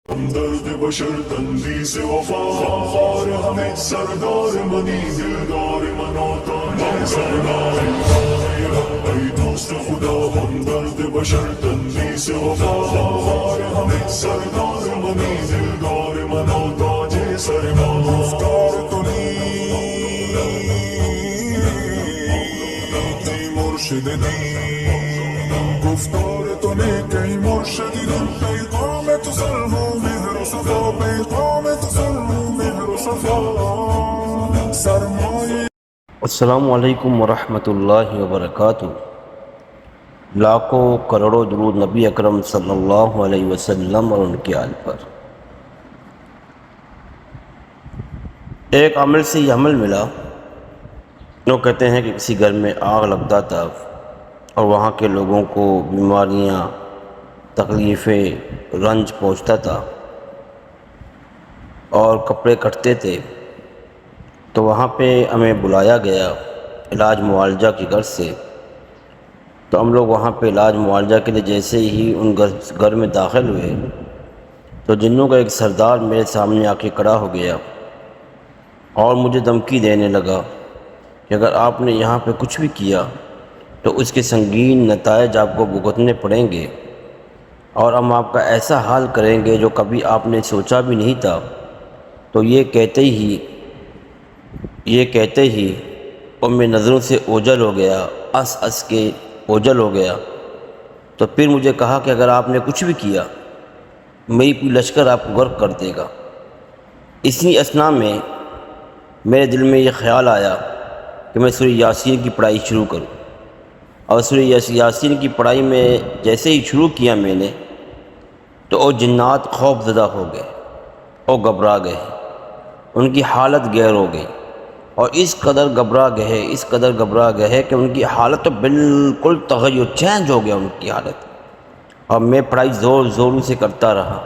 ہمدرد بشر تنظیم سے وفا غمخوار ہمیں سردار منی دلدار منوتا ہے سردار اے دوست خدا ہمدرد بشر تنظیم سے وفا غمخوار ہمیں سردار منی دلدار منوتا ہے سردار گفتار تو کئی مرشد دین گفتار تو کئی مرشد دین پیغام تو ظلم و مہر و صفا پیغام تو ظلم و مہر و صفا سرمایہ. السلام علیکم ورحمۃ اللہ وبرکاتہ. لاکھوں کروڑوں درود نبی اکرم صلی اللہ علیہ وسلم اور ان کے آل پر. ایک عمل سے یہ عمل ملا. وہ کہتے ہیں کہ کسی گھر میں آگ لگتا تھا اور وہاں کے لوگوں کو بیماریاں تکلیفیں رنج پہنچتا تھا اور کپڑے کٹتے تھے. تو وہاں پہ ہمیں بلایا گیا علاج معالجہ کی غرض سے. تو ہم لوگ وہاں پہ علاج معالجہ کے لیے جیسے ہی ان گھر میں داخل ہوئے تو جنوں کا ایک سردار میرے سامنے آ کے کھڑا ہو گیا اور مجھے دھمکی دینے لگا کہ اگر آپ نے یہاں پہ کچھ بھی کیا تو اس کے سنگین نتائج آپ کو بھگتنے پڑیں گے اور ہم آپ کا ایسا حال کریں گے جو کبھی آپ نے سوچا بھی نہیں تھا. تو یہ کہتے ہی اور میں نظروں سے اوجھل ہو گیا، اس کے اوجھل ہو گیا. تو پھر مجھے کہا کہ اگر آپ نے کچھ بھی کیا میری پوری لشکر آپ کو غرق کر دے گا. اسی اثناء میں میرے دل میں یہ خیال آیا کہ میں سورہ یاسین کی پڑھائی شروع کروں. اور سورہ یاسین کی پڑھائی میں جیسے ہی شروع کیا میں نے تو وہ جنات خوف زدہ ہو گئے اور گھبرا گئے. ان کی حالت گیر ہو گئی اور اس قدر گھبرا گئے کہ ان کی حالت تو بالکل تغیر چینج ہو گیا ان کی حالت. اور میں پڑھائی زوروں سے کرتا رہا.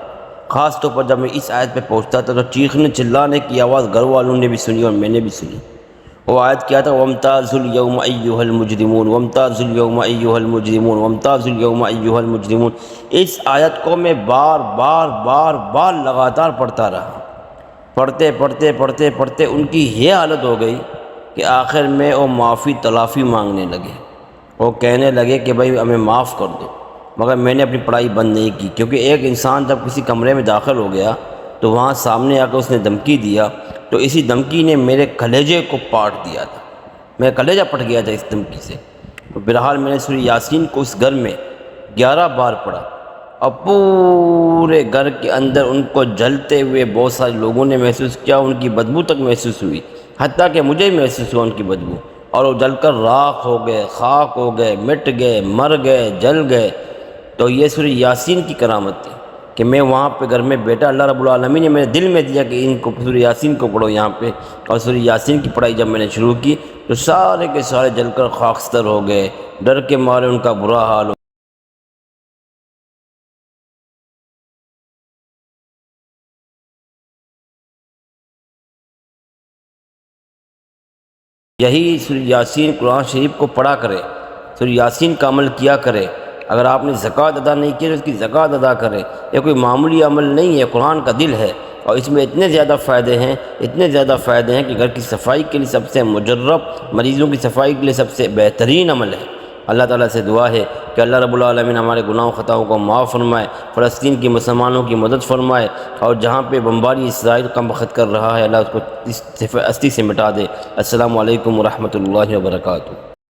خاص طور پر جب میں اس آیت پہ پہنچتا تھا تو چیخنے چلانے کی آواز گھر والوں نے بھی سنی اور میں نے بھی سنی. وہ آیت کیا تھا؟ وَامْتَازُوا الْيَوْمَ أَيُّهَا الْمُجْرِمُونَ وَامْتَازُوا الْيَوْمَ أَيُّهَا الْمُجْرِمُونَ وَامْتَازُوا الْيَوْمَ أَيُّهَا الْمُجْرِمُونَ. اس آیت کو میں بار لگاتار پڑھتا رہا. پڑھتے ان کی یہ حالت ہو گئی کہ آخر میں وہ معافی تلافی مانگنے لگے. وہ کہنے لگے کہ بھائی ہمیں معاف کر دو. مگر میں نے اپنی پڑھائی بند نہیں کی، کیونکہ ایک انسان جب کسی کمرے میں داخل ہو گیا تو وہاں سامنے آ کر اس نے دھمکی دیا تو اسی دھمکی نے میرے کلیجے کو پاٹ دیا تھا. میرا کلیجہ پھٹ گیا تھا اس دھمکی سے. بہرحال میں نے سورہ یاسین کو اس گھر میں 11 بار پڑھا اور پورے گھر کے اندر ان کو جلتے ہوئے بہت سارے لوگوں نے محسوس کیا. ان کی بدبو تک محسوس ہوئی، حتیٰ کہ مجھے محسوس ہوا ان کی بدبو. اور وہ جل کر راکھ ہو گئے، خاک ہو گئے، مٹ گئے، مر گئے، جل گئے. تو یہ سورہ یاسین کی کرامت تھی کہ میں وہاں پہ گھر میں بیٹا، اللہ رب العالمین نے میرے دل میں دیا کہ ان کو سورہ یاسین کو پڑھو یہاں پہ. اور سورہ یاسین کی پڑھائی جب میں نے شروع کی تو سارے کے سارے جل کر خاکستر ہو گئے. ڈر کے مارے ان کا برا حال ہو. یہی سورہ یاسین قرآن شریف کو پڑھا کرے، سورہ یاسین کا عمل کیا کرے. اگر آپ نے زکوٰۃ ادا نہیں کی تو اس کی زکوٰۃ ادا کرے. یہ کوئی معمولی عمل نہیں ہے، قرآن کا دل ہے. اور اس میں اتنے زیادہ فائدے ہیں کہ گھر کی صفائی کے لیے سب سے مجرب، مریضوں کی صفائی کے لیے سب سے بہترین عمل ہے. اللہ تعالیٰ سے دعا ہے کہ اللہ رب العالمین ہمارے گناہوں خطاؤں کو معاف فرمائے، فلسطین کی مسلمانوں کی مدد فرمائے، اور جہاں پہ بمباری اسرائیل کا بخت کر رہا ہے اللہ اس کو اس ہستی سے مٹا دے. السلام علیکم ورحمۃ اللہ وبرکاتہ.